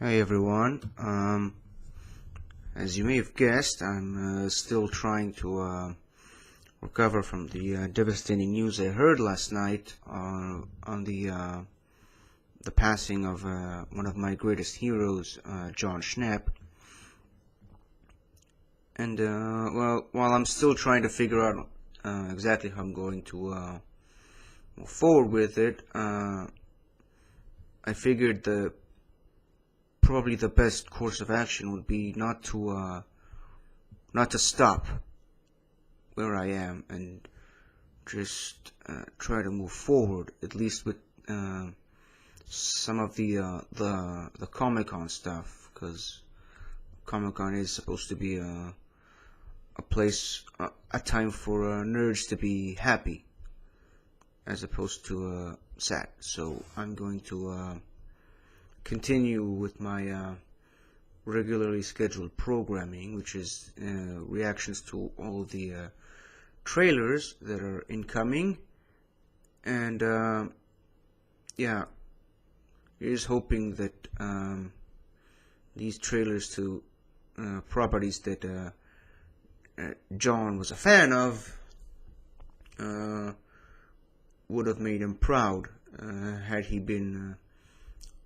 Hey everyone. As you may have guessed, I'm still trying to recover from the devastating news I heard last night on the passing of one of my greatest heroes, John Schnapp. And while I'm still trying to figure out exactly how I'm going to move forward with it, I figured probably the best course of action would be not to stop where I am and just try to move forward, at least with some of the Comic-Con stuff, because Comic-Con is supposed to be a place, a time for nerds to be happy, as opposed to sad. So I'm going to continue with my regularly scheduled programming, which is reactions to all the trailers that are incoming, and yeah, here's hoping that these trailers to properties that John was a fan of would have made him proud had he been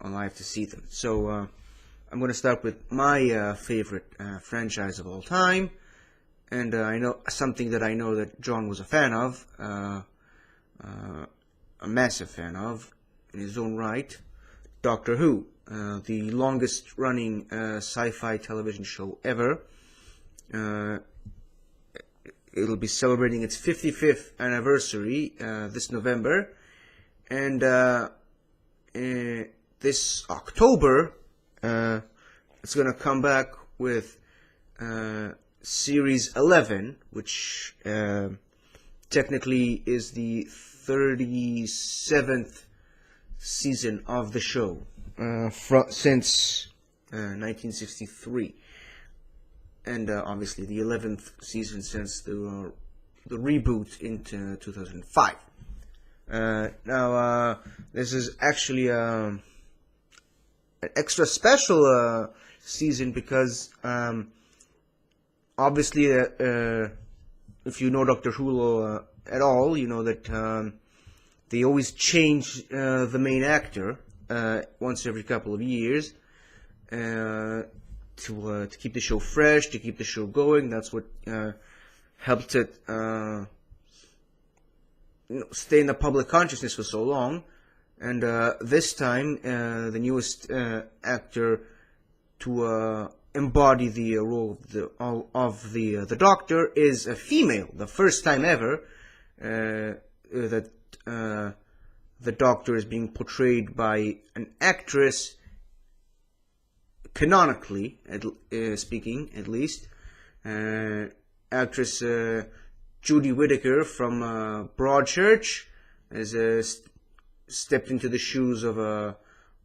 alive to see them. So I'm going to start with my favorite franchise of all time, and I know something that I know that John was a fan of, a massive fan of in his own right, Doctor Who, the longest running sci-fi television show ever. It'll be celebrating its 55th anniversary this November, and this October, it's going to come back with Series 11, which technically is the 37th season of the show since 1963. And obviously the 11th season since the reboot in 2005. Now, this is actually an extra special season because obviously if you know Doctor Who at all, you know that they always change the main actor once every couple of years to keep the show fresh, to keep the show going. That's what helped it stay in the public consciousness for so long. And this time, the newest actor to embody the role of the Doctor is a female. The first time ever that the Doctor is being portrayed by an actress, canonically speaking, at least. Actress Judy Whittaker from Broadchurch has stepped into the shoes of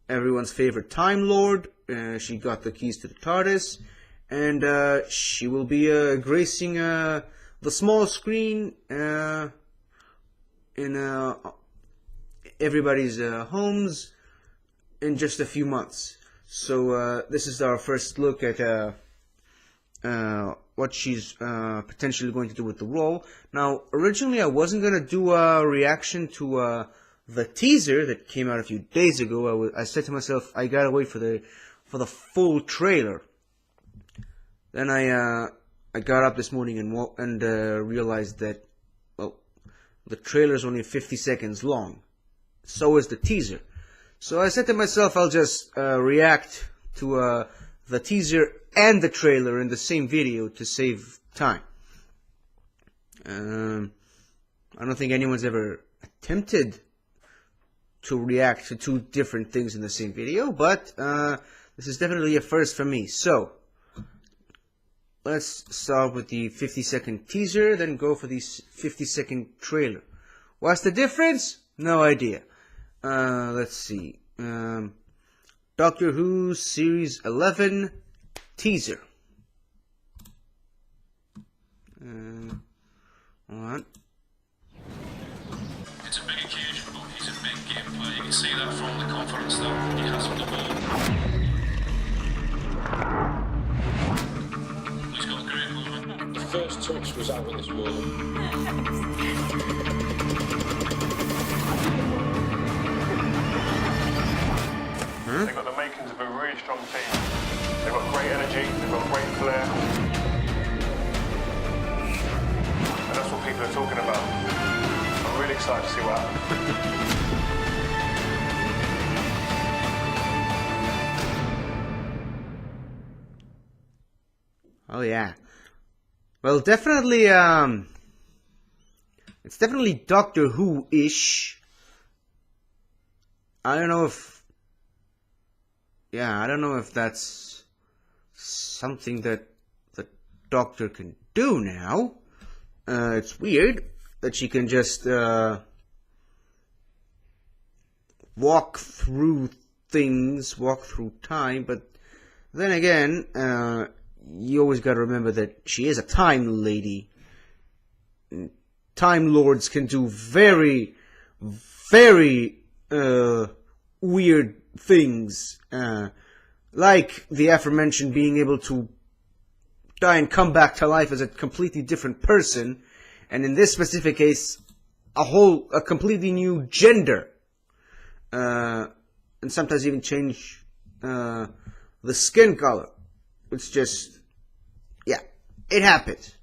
everyone's favorite Time Lord. She got the keys to the TARDIS, and she will be gracing the small screen in everybody's homes in just a few months. So this is our first look at what she's potentially going to do with the role. Now, originally I wasn't going to do a reaction to the teaser that came out a few days ago. I said to myself, I gotta wait for the full trailer. Then I got up this morning and realized that, well, the trailer is only 50 seconds long. So is the teaser. So I said to myself, I'll just react to the teaser and the trailer in the same video to save time. I don't think anyone's ever attempted to react to two different things in the same video, but this is definitely a first for me. So let's start with the 50-second teaser, then go for the 50-second trailer. What's the difference? No idea. Let's see. Doctor Who Series 11 teaser. Hold on. It's a big occasion, but he's in big gameplay. You can see that from the confidence that he has on the ball. Tox was out of this world. They've got the makings of a really strong team. They've got great energy, they've got great flair. And that's what people are talking about. I'm really excited to see what happens. Oh yeah. Well, definitely, it's definitely Doctor Who-ish. I don't know if that's something that the Doctor can do now. It's weird that she can just walk through things, walk through time, but then again, you always gotta remember that she is a time lady. Time Lords can do very, very weird things, like the aforementioned being able to die and come back to life as a completely different person, and in this specific case, a completely new gender, and sometimes even change the skin color. It's just, yeah, it happens.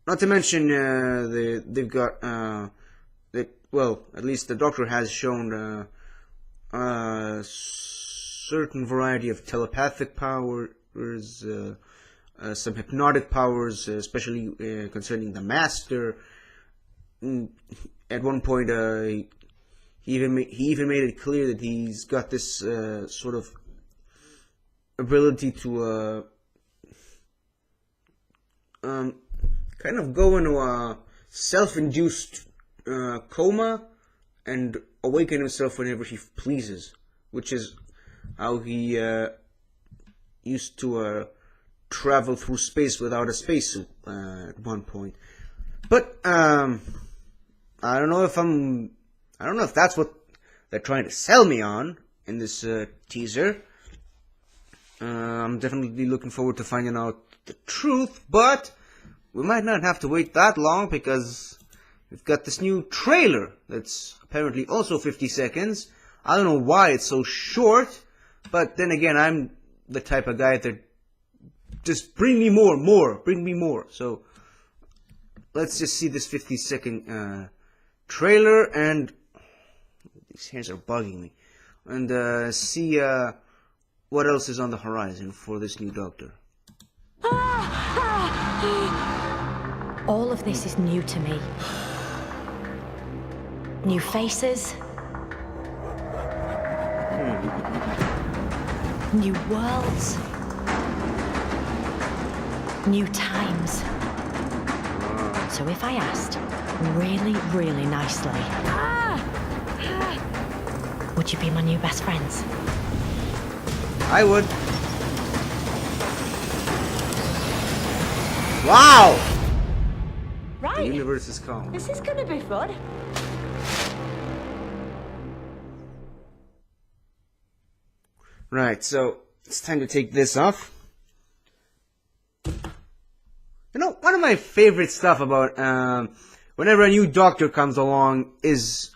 Not to mention, they've got, well, at least the Doctor has shown a certain variety of telepathic powers, some hypnotic powers, especially concerning the Master. At one point, he even made it clear that he's got this sort of ability to kind of go into a self-induced coma and awaken himself whenever he pleases, which is how he used to travel through space without a spacesuit at one point. But I don't know if that's what they're trying to sell me on in this teaser. I'm definitely looking forward to finding out the truth, but we might not have to wait that long because we've got this new trailer that's apparently also 50 seconds. I don't know why it's so short, but then again, I'm the type of guy that just bring me more. So let's just see this 50-second trailer, and these hairs are bugging me, and see what else is on the horizon for this new Doctor. All of this is new to me. New faces. New worlds. New times. So if I asked really, really nicely, would you be my new best friends? I would. Wow! Right. The universe is calm. This is gonna be fun. Right, so it's time to take this off. You know, one of my favorite stuff about whenever a new Doctor comes along is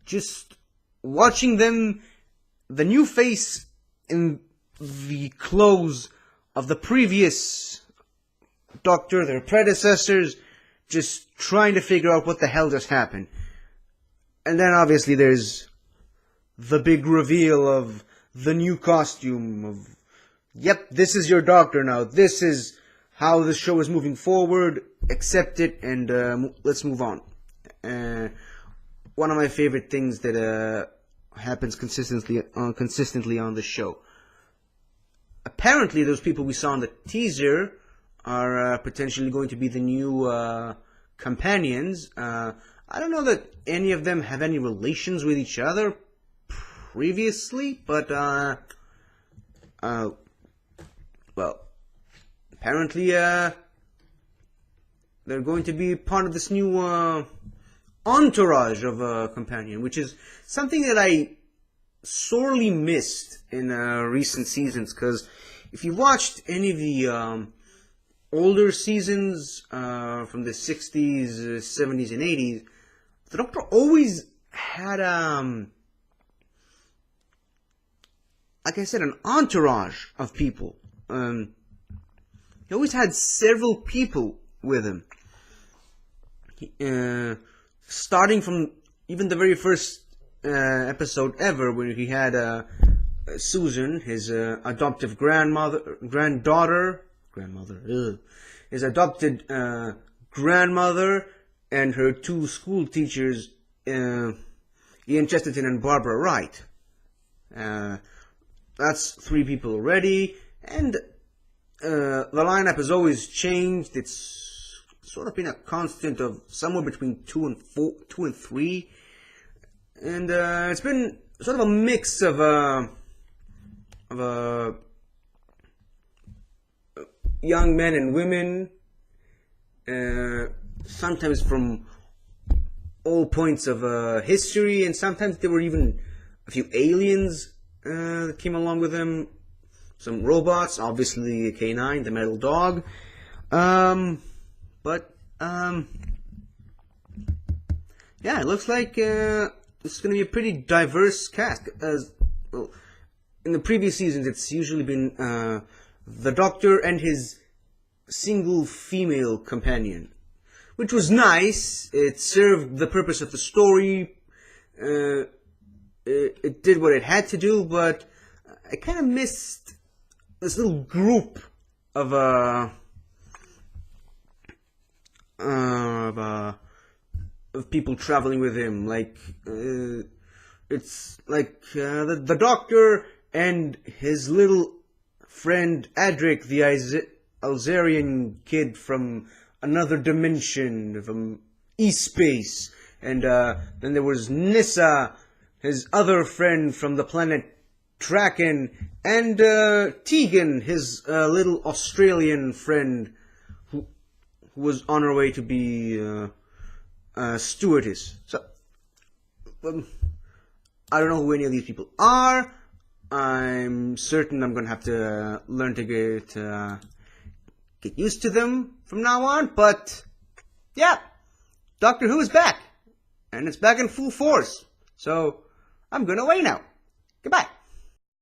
just watching them, the new face in the clothes of the previous Doctor, their predecessors, just trying to figure out what the hell just happened. And then obviously there's the big reveal of the new costume of, yep, this is your Doctor now. This is how the show is moving forward. Accept it and let's move on. One of my favorite things that happens consistently on the show. Apparently, those people we saw in the teaser are potentially going to be the new companions. I don't know that any of them have any relations with each other previously, but well, apparently they're going to be part of this new entourage of a companion, which is something that I sorely missed in recent seasons, because if you watched any of the older seasons from the 60s, 70s, and 80s, the Doctor always had, like I said, an entourage of people. He always had several people with him. Starting from even the very first episode ever, when he had Susan, his adoptive his adopted grandmother, and her two school teachers, Ian Chesterton and Barbara Wright. That's 3 people already, and the lineup has always changed. It's sort of been a constant of somewhere between 2 and 3, and it's been sort of a mix of young men and women, sometimes from all points of history, and sometimes there were even a few aliens that came along with him. Some robots, obviously K9, the metal dog. Yeah, it looks like this is going to be a pretty diverse cast. As well, in the previous seasons, it's usually been the Doctor and his single female companion, which was nice. It served the purpose of the story. It did what it had to do, but I kind of missed this little group of people traveling with him. Like it's like the Doctor and his little friend Adric, the Alzarian kid from another dimension, from E-Space, and then there was Nyssa, his other friend from the planet Traken, and Tegan, his little Australian friend, who was on her way to be a stewardess. So, I don't know who any of these people are. I'm certain I'm gonna have to learn to get used to them from now on. But yeah, Doctor Who is back, and it's back in full force. So I'm going away now. Goodbye.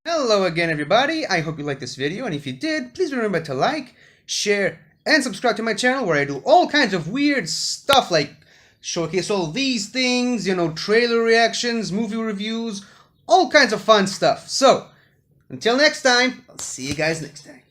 Hello again, everybody. I hope you liked this video, and if you did, please remember to like, share, and subscribe to my channel, where I do all kinds of weird stuff, like showcase all these things, you know, trailer reactions, movie reviews, all kinds of fun stuff. So, until next time, I'll see you guys next time.